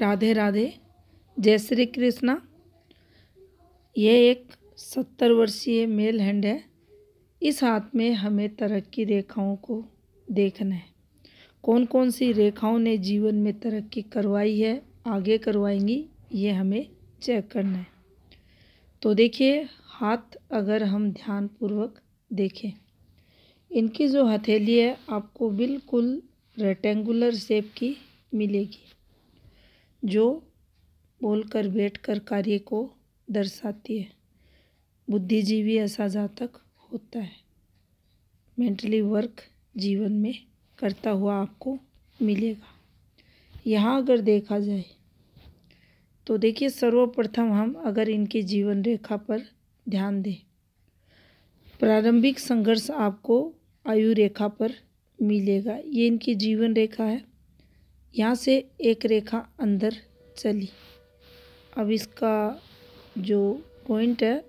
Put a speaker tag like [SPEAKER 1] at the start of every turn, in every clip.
[SPEAKER 1] राधे राधे। जय श्री कृष्णा। ये एक 70 वर्षीय मेल हैंड है। इस हाथ में हमें तरक्की रेखाओं को देखना है। कौन कौन सी रेखाओं ने जीवन में तरक्की करवाई है, आगे करवाएंगी, ये हमें चेक करना है। तो देखिए, हाथ अगर हम ध्यानपूर्वक देखें, इनकी जो हथेली है आपको बिल्कुल रेक्टेंगुलर शेप की मिलेगी, जो बोलकर बैठकर कार्य को दर्शाती है। बुद्धिजीवी ऐसा जातक होता है। मेंटली वर्क जीवन में करता हुआ आपको मिलेगा। यहाँ अगर देखा जाए तो देखिए, सर्वप्रथम हम अगर इनकी जीवन रेखा पर ध्यान दें, प्रारंभिक संघर्ष आपको आयु रेखा पर मिलेगा। ये इनकी जीवन रेखा है। यहाँ से एक रेखा अंदर चली। अब इसका जो पॉइंट है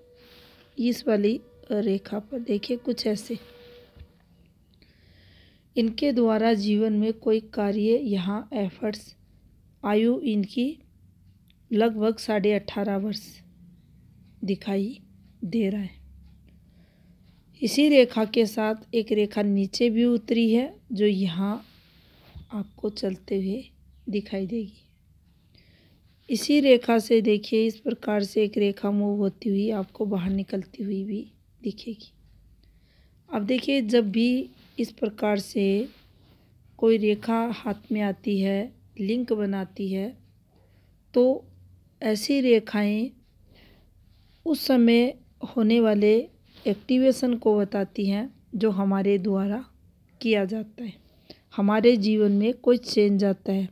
[SPEAKER 1] इस वाली रेखा पर देखिए, कुछ ऐसे इनके द्वारा जीवन में कोई कार्य, यहाँ एफर्ट्स, आयु इनकी लगभग 18.5 वर्ष दिखाई दे रहा है। इसी रेखा के साथ एक रेखा नीचे भी उतरी है, जो यहाँ आपको चलते हुए दिखाई देगी। इसी रेखा से देखिए, इस प्रकार से एक रेखा मूव होती हुई आपको बाहर निकलती हुई भी दिखेगी। अब देखिए, जब भी इस प्रकार से कोई रेखा हाथ में आती है, लिंक बनाती है, तो ऐसी रेखाएं उस समय होने वाले एक्टिवेशन को बताती हैं, जो हमारे द्वारा किया जाता है। हमारे जीवन में कोई चेंज आता है।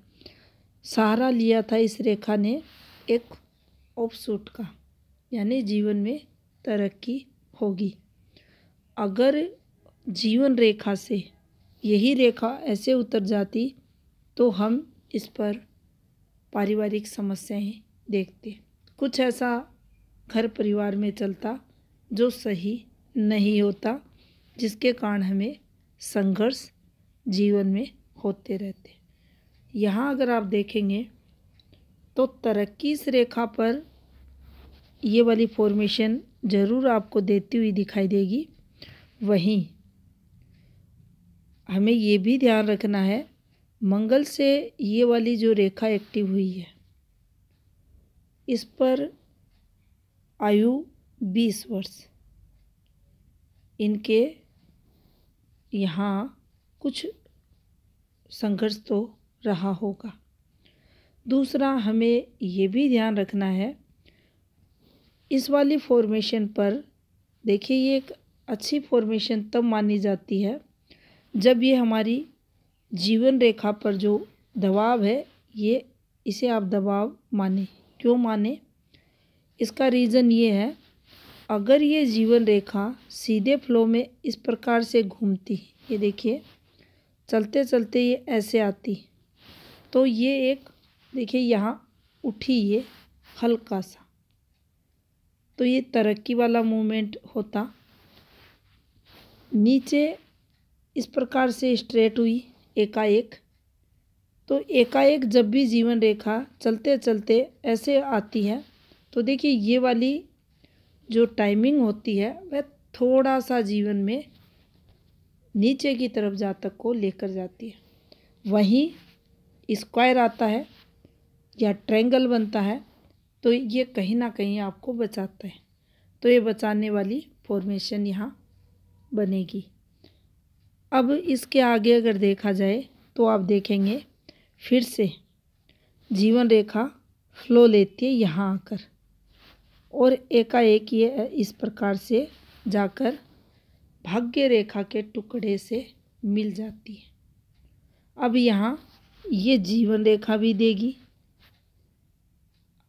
[SPEAKER 1] सहारा लिया था इस रेखा ने एक ऑफशूट का, यानी जीवन में तरक्की होगी। अगर जीवन रेखा से यही रेखा ऐसे उतर जाती तो हम इस पर पारिवारिक समस्याएं देखते। कुछ ऐसा घर परिवार में चलता जो सही नहीं होता, जिसके कारण हमें संघर्ष जीवन में होते रहते। यहाँ अगर आप देखेंगे तो तरक्की इस रेखा पर ये वाली फॉर्मेशन ज़रूर आपको देती हुई दिखाई देगी। वहीं हमें ये भी ध्यान रखना है, मंगल से ये वाली जो रेखा एक्टिव हुई है, इस पर आयु 20 वर्ष इनके यहाँ कुछ संघर्ष तो रहा होगा। दूसरा, हमें ये भी ध्यान रखना है, इस वाली फॉर्मेशन पर देखिए, ये एक अच्छी फॉर्मेशन तब मानी जाती है जब ये हमारी जीवन रेखा पर जो दबाव है, ये इसे आप दबाव माने। क्यों माने? इसका रीज़न ये है, अगर ये जीवन रेखा सीधे फ्लो में इस प्रकार से घूमती, ये देखिए चलते चलते ये ऐसे आती, तो ये एक देखिए यहाँ उठी, ये हल्का सा, तो ये तरक्की वाला मूवमेंट होता। नीचे इस प्रकार से स्ट्रेट हुई एकाएक, तो एकाएक जब भी जीवन रेखा चलते चलते ऐसे आती है, तो देखिए ये वाली जो टाइमिंग होती है वह थोड़ा सा जीवन में नीचे की तरफ जातक को लेकर जाती है। वहीं स्क्वायर आता है या ट्रायंगल बनता है, तो ये कहीं ना कहीं आपको बचाता है। तो ये बचाने वाली फॉर्मेशन यहाँ बनेगी। अब इसके आगे अगर देखा जाए तो आप देखेंगे फिर से जीवन रेखा फ्लो लेती है यहाँ आकर, और एकाएक ये इस प्रकार से जाकर भाग्य रेखा के टुकड़े से मिल जाती है। अब यहाँ ये जीवन रेखा भी देगी।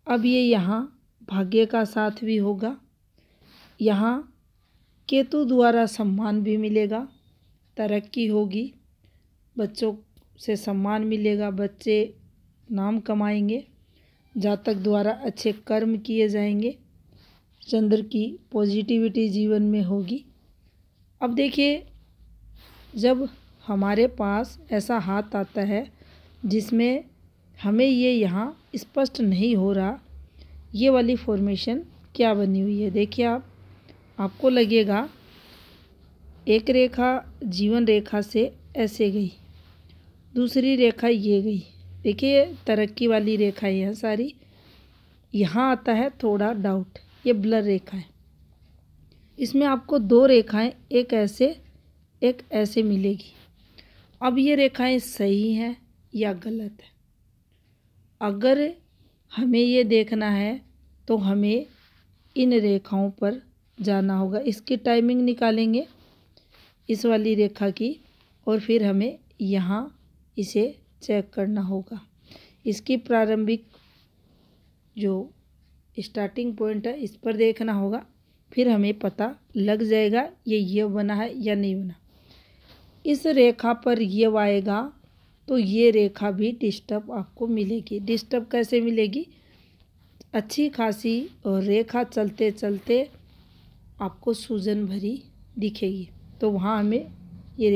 [SPEAKER 1] अब ये यहाँ भाग्य का साथ भी होगा। यहाँ केतु द्वारा सम्मान भी मिलेगा, तरक्की होगी, बच्चों से सम्मान मिलेगा, बच्चे नाम कमाएंगे, जातक द्वारा अच्छे कर्म किए जाएंगे, चंद्र की पॉजिटिविटी जीवन में होगी। अब देखिए, जब हमारे पास ऐसा हाथ आता है जिसमें हमें ये यहाँ स्पष्ट नहीं हो रहा ये वाली फॉर्मेशन क्या बनी हुई है। देखिए आपको लगेगा एक रेखा जीवन रेखा से ऐसे गई, दूसरी रेखा ये गई। देखिए तरक्की वाली रेखा है सारी। यहाँ आता है थोड़ा डाउट, ये ब्लर रेखा है। इसमें आपको दो रेखाएं एक ऐसे मिलेगी। अब ये रेखाएं सही हैं या गलत है, अगर हमें ये देखना है तो हमें इन रेखाओं पर जाना होगा। इसकी टाइमिंग निकालेंगे इस वाली रेखा की और फिर हमें यहाँ इसे चेक करना होगा। इसकी प्रारंभिक जो स्टार्टिंग पॉइंट है इस पर देखना होगा, फिर हमें पता लग जाएगा ये बना है या नहीं बना। इस रेखा पर ये आएगा तो ये रेखा भी डिस्टर्ब आपको मिलेगी। डिस्टर्ब कैसे मिलेगी? अच्छी खासी और रेखा चलते चलते आपको सूजन भरी दिखेगी, तो वहाँ हमें ये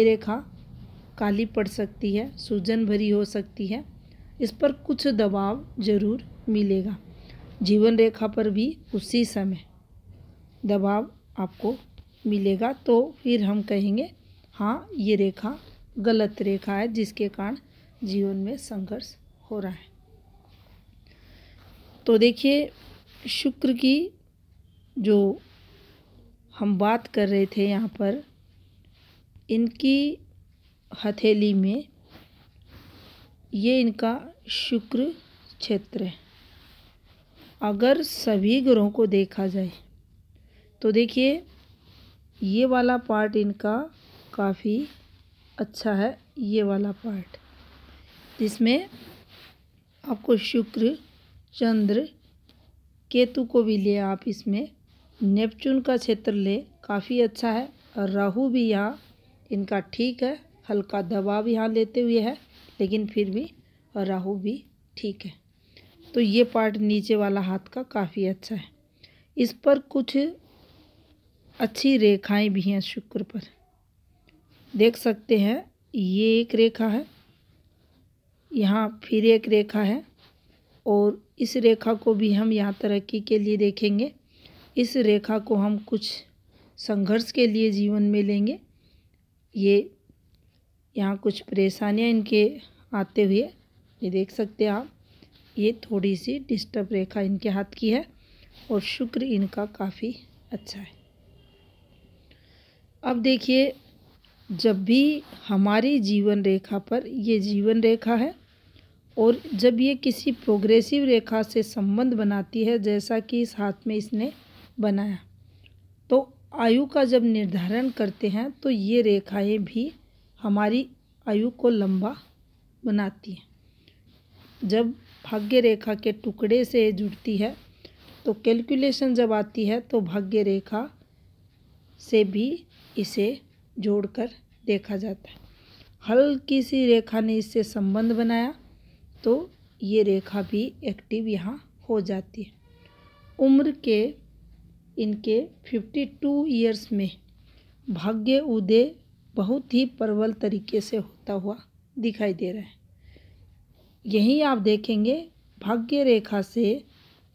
[SPEAKER 1] रेखा काली पड़ सकती है, सूजन भरी हो सकती है। इस पर कुछ दबाव ज़रूर मिलेगा। जीवन रेखा पर भी उसी समय दबाव आपको मिलेगा, तो फिर हम कहेंगे हाँ ये रेखा गलत रेखा है जिसके कारण जीवन में संघर्ष हो रहा है। तो देखिए शुक्र की जो हम बात कर रहे थे यहाँ पर, इनकी हथेली में ये इनका शुक्र क्षेत्र है। अगर सभी ग्रहों को देखा जाए तो देखिए ये वाला पार्ट इनका काफ़ी अच्छा है। ये वाला पार्ट जिसमें आपको शुक्र, चंद्र, केतु को भी ले आप इसमें, नेपच्यून का क्षेत्र ले काफ़ी अच्छा है। और राहु भी यहाँ इनका ठीक है, हल्का दबाव यहाँ लेते हुए है, लेकिन फिर भी राहु भी ठीक है। तो ये पार्ट नीचे वाला हाथ का काफ़ी अच्छा है। इस पर कुछ अच्छी रेखाएं भी हैं शुक्र पर, देख सकते हैं। ये एक रेखा है, यहाँ फिर एक रेखा है, और इस रेखा को भी हम यहाँ तरक्की के लिए देखेंगे। इस रेखा को हम कुछ संघर्ष के लिए जीवन में लेंगे। ये यहाँ कुछ परेशानियाँ इनके आते हुए ये देख सकते हैं आप। ये थोड़ी सी डिस्टर्ब रेखा इनके हाथ की है और शुक्र इनका काफ़ी अच्छा है। अब देखिए जब भी हमारी जीवन रेखा पर, ये जीवन रेखा है, और जब ये किसी प्रोग्रेसिव रेखा से संबंध बनाती है जैसा कि इस हाथ में इसने बनाया, तो आयु का जब निर्धारण करते हैं तो ये रेखाएं भी हमारी आयु को लंबा बनाती हैं। जब भाग्य रेखा के टुकड़े से जुड़ती है तो कैलकुलेशन जब आती है तो भाग्य रेखा से भी इसे जोड़कर देखा जाता है। हल्की सी रेखा ने इससे संबंध बनाया तो ये रेखा भी एक्टिव यहाँ हो जाती है। उम्र के इनके 52 ईयर्स में भाग्य उदय बहुत ही प्रबल तरीके से होता हुआ दिखाई दे रहा है। यहीं आप देखेंगे भाग्य रेखा से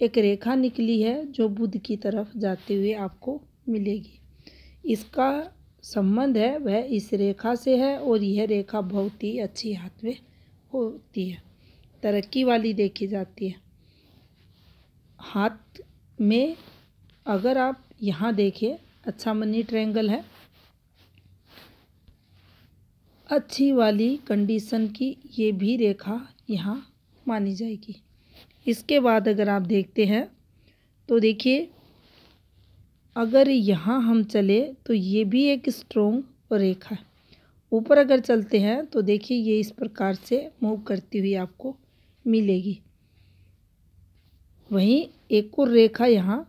[SPEAKER 1] एक रेखा निकली है जो बुध की तरफ जाते हुए आपको मिलेगी। इसका संबंध है वह इस रेखा से है, और यह रेखा बहुत ही अच्छी हाथ में होती है, तरक्की वाली देखी जाती है। हाथ में अगर आप यहाँ देखें, अच्छा मनी ट्रायंगल है, अच्छी वाली कंडीशन की ये भी रेखा यहाँ मानी जाएगी। इसके बाद अगर आप देखते हैं तो देखिए अगर यहाँ हम चले तो ये भी एक स्ट्रॉन्ग रेखा है। ऊपर अगर चलते हैं तो देखिए ये इस प्रकार से मूव करती हुई आपको मिलेगी। वहीं एक और रेखा यहाँ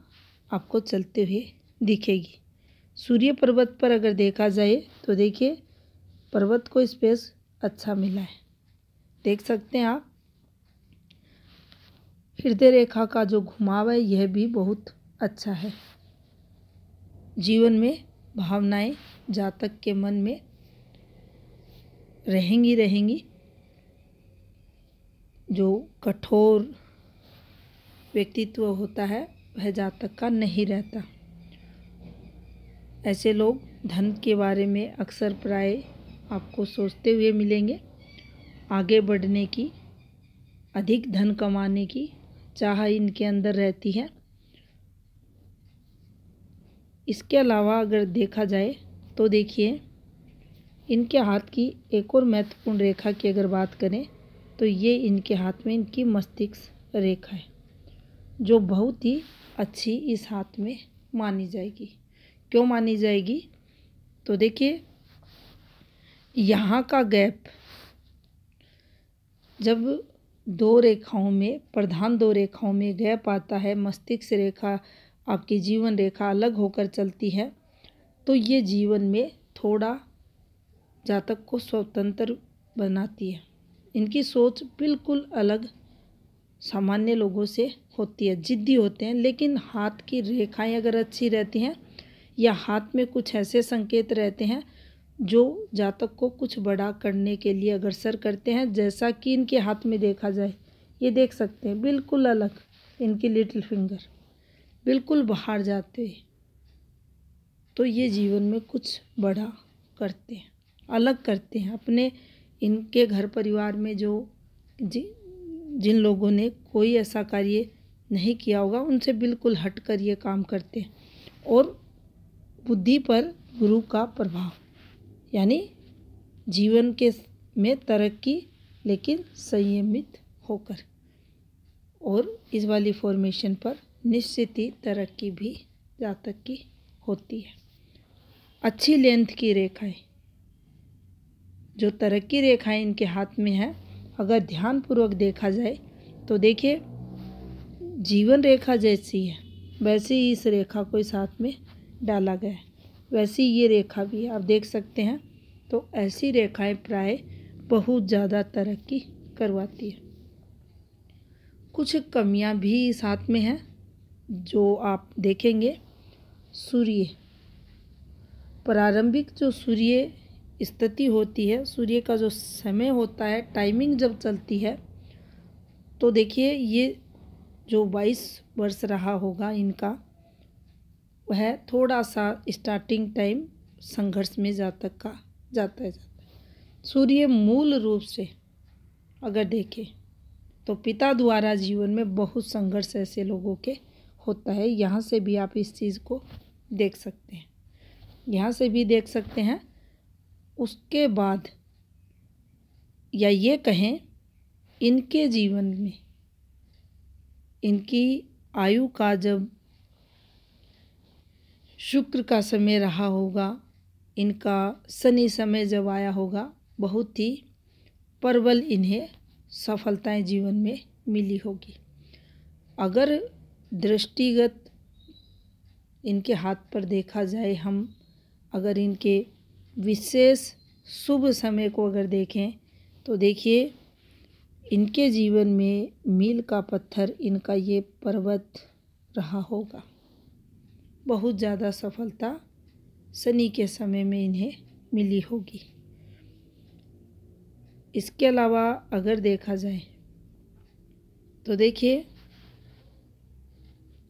[SPEAKER 1] आपको चलते हुए दिखेगी। सूर्य पर्वत पर अगर देखा जाए तो देखिए पर्वत को स्पेस अच्छा मिला है, देख सकते हैं आप। हृदय रेखा का जो घुमाव है यह भी बहुत अच्छा है। जीवन में भावनाएं जातक के मन में रहेंगी। जो कठोर व्यक्तित्व होता है वह जातक का नहीं रहता। ऐसे लोग धन के बारे में अक्सर प्राय आपको सोचते हुए मिलेंगे। आगे बढ़ने की, अधिक धन कमाने की चाह इनके अंदर रहती है। इसके अलावा अगर देखा जाए तो देखिए, इनके हाथ की एक और महत्वपूर्ण रेखा की अगर बात करें तो ये इनके हाथ में इनकी मस्तिष्क रेखा है, जो बहुत ही अच्छी इस हाथ में मानी जाएगी। क्यों मानी जाएगी? तो देखिए, यहाँ का गैप जब दो रेखाओं में, प्रधान दो रेखाओं में गैप आता है, मस्तिष्क रेखा आपकी जीवन रेखा अलग होकर चलती है, तो ये जीवन में थोड़ा जातक को स्वतंत्र बनाती है। इनकी सोच बिल्कुल अलग सामान्य लोगों से होती है। जिद्दी होते हैं, लेकिन हाथ की रेखाएं अगर अच्छी रहती हैं या हाथ में कुछ ऐसे संकेत रहते हैं जो जातक को कुछ बड़ा करने के लिए अग्रसर करते हैं, जैसा कि इनके हाथ में देखा जाए। ये देख सकते हैं बिल्कुल अलग, इनकी लिटिल फिंगर बिल्कुल बाहर जाते हैं, तो ये जीवन में कुछ बड़ा करते हैं, अलग करते हैं। अपने इनके घर परिवार में जो जिन लोगों ने कोई ऐसा कार्य नहीं किया होगा, उनसे बिल्कुल हटकर ये काम करते हैं। और बुद्धि पर गुरु का प्रभाव, यानी जीवन के में तरक्की, लेकिन संयमित होकर। और इस वाली फॉर्मेशन पर निश्चित ही तरक्की भी जातक की होती है। अच्छी लेंथ की रेखाएं, जो तरक्की रेखाएं इनके हाथ में है, अगर ध्यानपूर्वक देखा जाए तो देखिए, जीवन रेखा जैसी है वैसे ही इस रेखा को इस हाथ में डाला गया है, वैसी ये रेखा भी आप देख सकते हैं। तो ऐसी रेखाएं प्राय बहुत ज़्यादा तरक्की करवाती है। कुछ कमियां भी इस हाथ में हैं जो आप देखेंगे। सूर्य, प्रारंभिक जो सूर्य स्थिति होती है, सूर्य का जो समय होता है, टाइमिंग जब चलती है, तो देखिए ये जो 22 वर्ष रहा होगा इनका, वह थोड़ा सा स्टार्टिंग टाइम संघर्ष में जातक का जाता है। सूर्य मूल रूप से अगर देखें तो पिता द्वारा जीवन में बहुत संघर्ष ऐसे लोगों के होता है। यहाँ से भी आप इस चीज़ को देख सकते हैं, यहाँ से भी देख सकते हैं। उसके बाद, या ये कहें, इनके जीवन में इनकी आयु का जब शुक्र का समय रहा होगा, इनका शनि समय जब आया होगा, बहुत ही प्रबल इन्हें सफलताएं जीवन में मिली होगी। अगर दृष्टिगत इनके हाथ पर देखा जाए, हम अगर इनके विशेष शुभ समय को अगर देखें तो देखिए, इनके जीवन में मील का पत्थर इनका ये पर्वत रहा होगा। बहुत ज़्यादा सफलता शनि के समय में इन्हें मिली होगी। इसके अलावा अगर देखा जाए तो देखिए,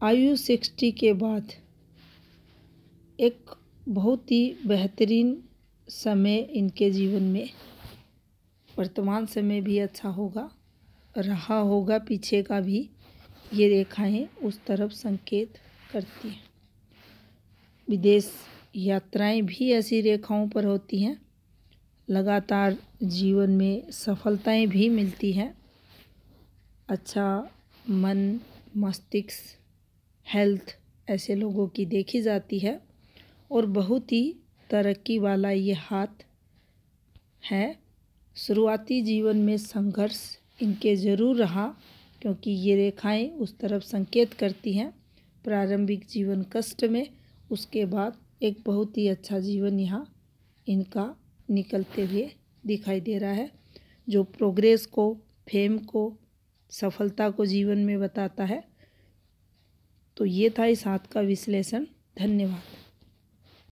[SPEAKER 1] आयु 60 के बाद एक बहुत ही बेहतरीन समय इनके जीवन में, वर्तमान समय भी अच्छा होगा, रहा होगा पीछे का भी, ये रेखाएं उस तरफ संकेत करती हैं। विदेश यात्राएं भी ऐसी रेखाओं पर होती हैं। लगातार जीवन में सफलताएं भी मिलती हैं। अच्छा मन, मस्तिष्क, हेल्थ ऐसे लोगों की देखी जाती है। और बहुत ही तरक्की वाला ये हाथ है। शुरुआती जीवन में संघर्ष इनके ज़रूर रहा, क्योंकि ये रेखाएं उस तरफ संकेत करती हैं। प्रारंभिक जीवन कष्ट में, उसके बाद एक बहुत ही अच्छा जीवन यहाँ इनका निकलते हुए दिखाई दे रहा है, जो प्रोग्रेस को, फेम को, सफलता को जीवन में बताता है। तो ये था इस हाथ का विश्लेषण। धन्यवाद।